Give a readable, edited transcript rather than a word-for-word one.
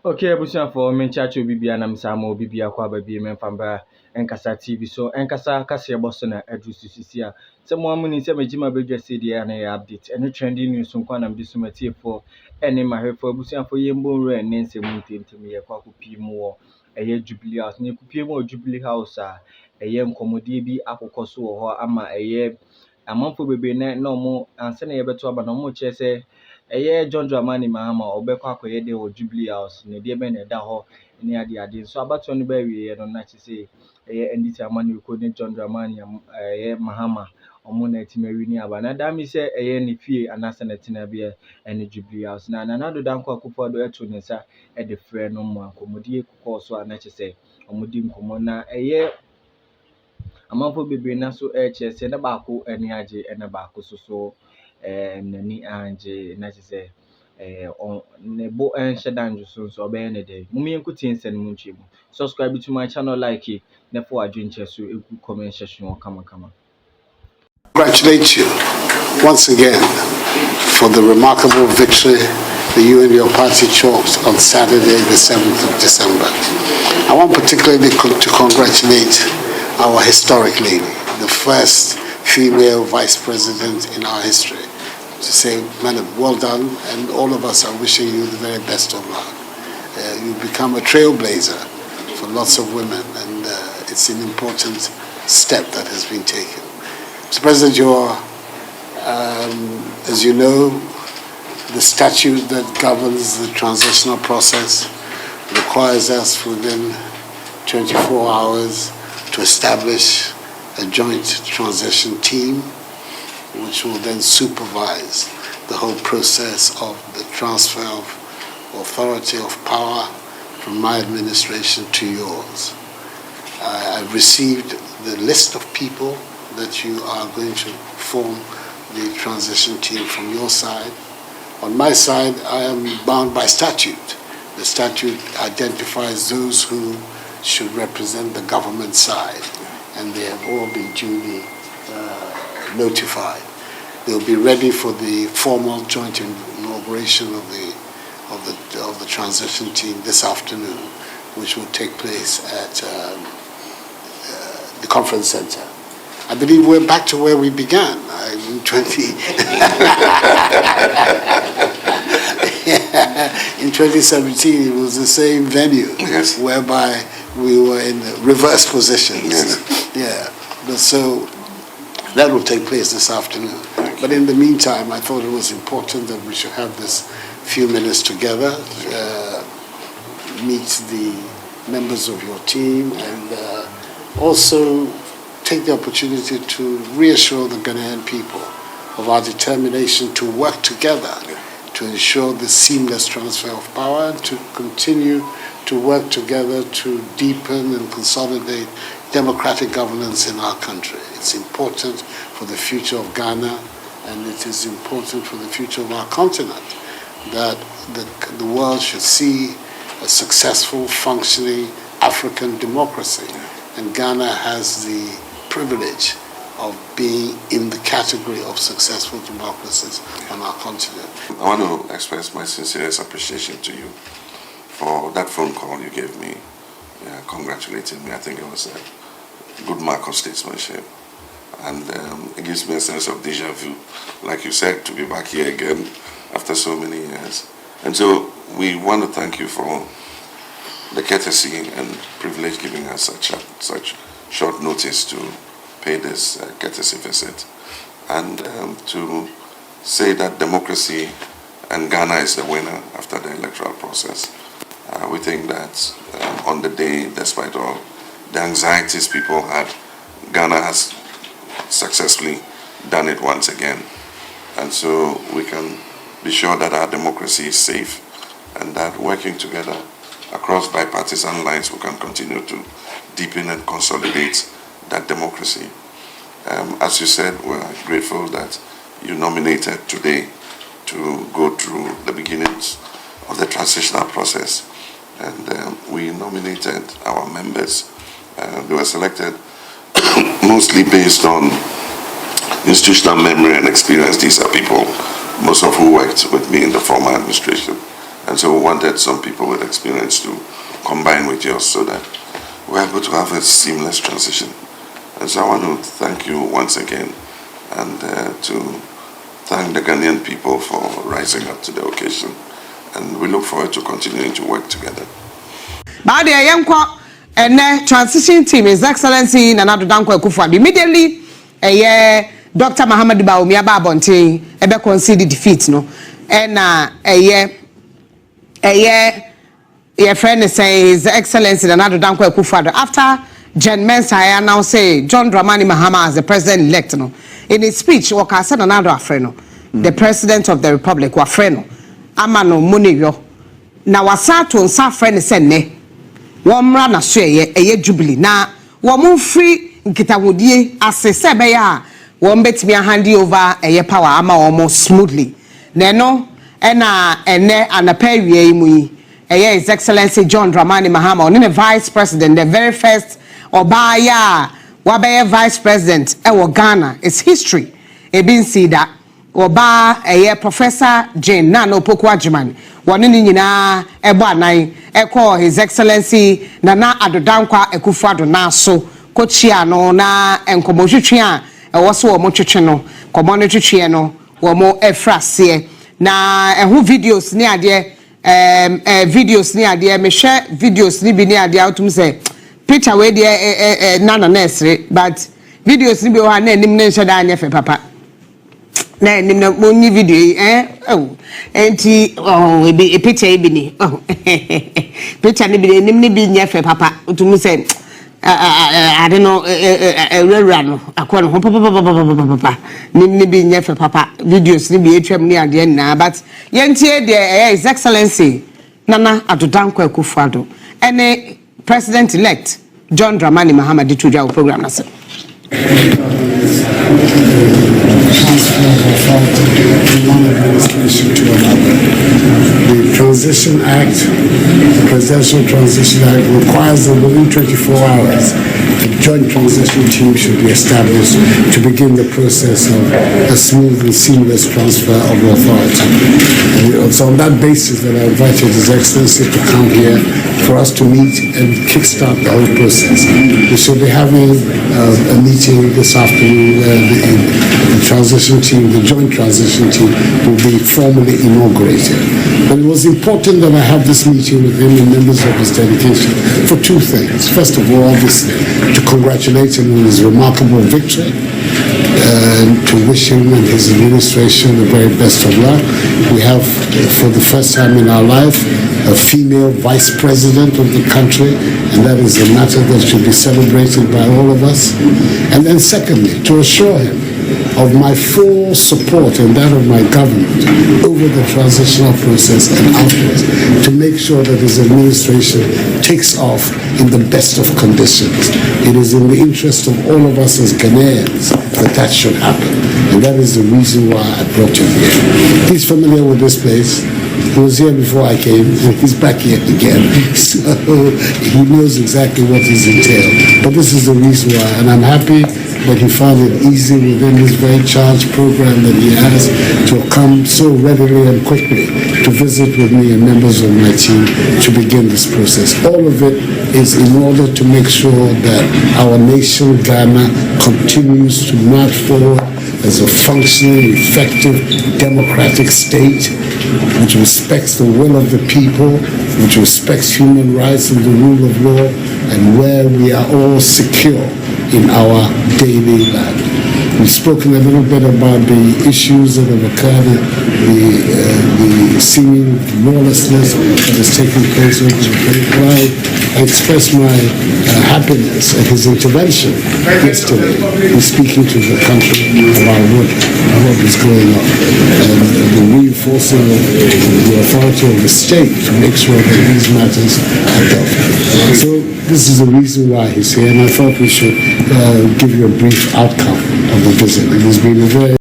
Okay, abusuafo for me chacho bibia na msamo bibia kwa babi memfamba enkasa TV so enkasa kase boso na adru sisi a se mo amuni se magima bedwa se dia na ya update ene trending news nkwa na mbiso matie for ene mahwefo abusuafo yembo nre ne nsem ntemtem ye kwa kopi mu wo eye Jubilee House ne kopi mu Jubilee House a eye nkomodie bi akokoso wo ho ama eye amanfo bebe na omo anse na yebeto aba na omo chese John Dramani Mahama obekwa akoye de o Jubilee House ne de be na da ho ne ade so abato no ba wie no na chi nditi amani ko ne John Dramani Mahama omo na timawi ni aba na da mi se ne fie anasa na tina be ene Jubilee House na Nana Addo danko akufo do eto ne sa de frɛ no mo akomodie kokɔ so na chi se omodi nkomo na amanfo bebre na so kyerɛ na baako ani agye na baako so nani anje na kyerɛ on ne bo enhyɛ danjo so obɛyɛ ne dey mumi enkuti nsɛn mu ntwemu subscribe to my channel like it na for adwenkyɛ so egu comment section kama Congratulate you once again for the remarkable victory that you and your party chalked on Saturday, the 7th of December. I want particularly to congratulate our historic lady, the first female vice president in our history. To say, madam, well done, and all of us are wishing you the very best of luck. You've become a trailblazer for lots of women, and it's an important step that has been taken. Mr. President, as you know, the statute that governs the transitional process requires us within 24 hours to establish a joint transition team which will then supervise the whole process of the transfer of authority of power from my administration to yours. I've received the list of people that you are going to form the transition team from your side. On my side, I am bound by statute. The statute identifies those who should represent the government side, and they have all been duly notified. They'll be ready for the formal joint inauguration of the transition team this afternoon, which will take place at the conference center. I believe we're back to where we began in 2017. It was the same venue, yes, whereby we were in reverse positions. Yes. Yeah, but so that will take place this afternoon. But in the meantime, I thought it was important that we should have this few minutes together, meet the members of your team, and also take the opportunity to reassure the Ghanaian people of our determination to work together to ensure the seamless transfer of power, and to continue to work together to deepen and consolidate democratic governance in our country. It's important for the future of Ghana, and it is important for the future of our continent that the world should see a successful, functioning African democracy. And Ghana has the privilege of being in the category of successful democracies on our continent. I want to express my sincerest appreciation to you for that phone call you gave me, congratulating me. I think it was a good mark of statesmanship. And it gives me a sense of deja vu, like you said, to be back here again after so many years. And so we want to thank you for the courtesy and privilege giving us such short notice to pay this courtesy visit, and to say that democracy and Ghana is the winner after the electoral process. We think that on the day, despite all the anxieties people had, Ghana has successfully done it once again. And so we can be sure that our democracy is safe, and that working together across bipartisan lines we can continue to deepen and consolidate that democracy. As you said, we're grateful that you nominated today to go through the beginnings of the transitional process. And we nominated our members. They were selected mostly based on institutional memory and experience. These are people, most of who worked with me in the former administration. And so we wanted some people with experience to combine with yours so that we're able to have a seamless transition. And so I want to thank you once again and to thank the Ghanaian people for rising up to the occasion. And we look forward to continuing to work together. And the transition team, His Excellency Nana Addo immediately Dr. Muhammad Baomi Ababonte ebe conceded defeat no and your friend say His Excellency Nana Addo after Jen Mensah now say John Dramani Mahama as the president-elect no in his speech waka said Nana Addo afreno the president of the republic wa freno amano monio na wasa to nsa friend say ne womra na so eye jubilee na wom free nkitawodie asese be ya wom betimi hand over eye power ama wom smoothly na no na ene anapa wie mu yi eye His Excellency John Dramani Mahama on the vice president, the very first obaya wabaye vice president ewo Ghana. It's history e bin see that oba eye Professor Jane Nana Addo woni ni nyina ebo anan ekọ His Excellency Nana Addo na so kochia no na enkomotwetwe a ewo so wo motwetwe no komo no twetwe no wo mo efrase na ehu videos ni ade videos ni ade me hwe videos ni bi ni ade autum say picture we de Nana na ßreak but videos ni bi o ha na anim ne nhwe da anya fe papa na nim na monyi video enti e picture e bi ni picture ni bi nim ni bi nya fe papa utum say I don't know no akọ no papa nim ni bi nya fe papa videos ni bi etwam ni ade na but yentie de His Excellency Nana Addo ene president elect John Dramani Mahama di tuja program na se The Transition Act, the Presidential Transition Act requires that within 24 hours, a joint transition team should be established to begin the process of a smooth and seamless transfer of authority. And so on that basis that I invited His Excellency to come here for us to meet and kickstart the whole process. We should be having a meeting this afternoon where the transition team, the joint transition team, will be formally inaugurated. But it was important that I have this meeting with him and members of his delegation for two things. First of all, obviously, to congratulate him on his remarkable victory, and to wish him and his administration the very best of luck. We have, for the first time in our life, a female vice president of the country, and that is a matter that should be celebrated by all of us. And then secondly, to assure him of my full support and that of my government over the transitional process and afterwards, to make sure that his administration takes off in the best of conditions. It is in the interest of all of us as Ghanaians that should happen, and that is the reason why I brought him here. He's familiar with this place. He was here before I came, and he's back here again. So he knows exactly what is entailed. But this is the reason why, and I'm happy that he found it easy within this very charged program that he has to come so readily and quickly to visit with me and members of my team to begin this process. All of it is in order to make sure that our nation, Ghana, continues to march forward as a functioning, effective, democratic state which respects the will of the people, which respects human rights and the rule of law, and where we are all secure in our daily life. We've spoken a little bit about the issues that have occurred, the seeming lawlessness that has taken place over the place. I express my happiness at his intervention yesterday in speaking to the country about what is going on, and the reinforcing of the authority of the state to make sure that these matters are dealt with. So this is the reason why he's here, and I thought we should give you a brief outcome of the visit. It has been a very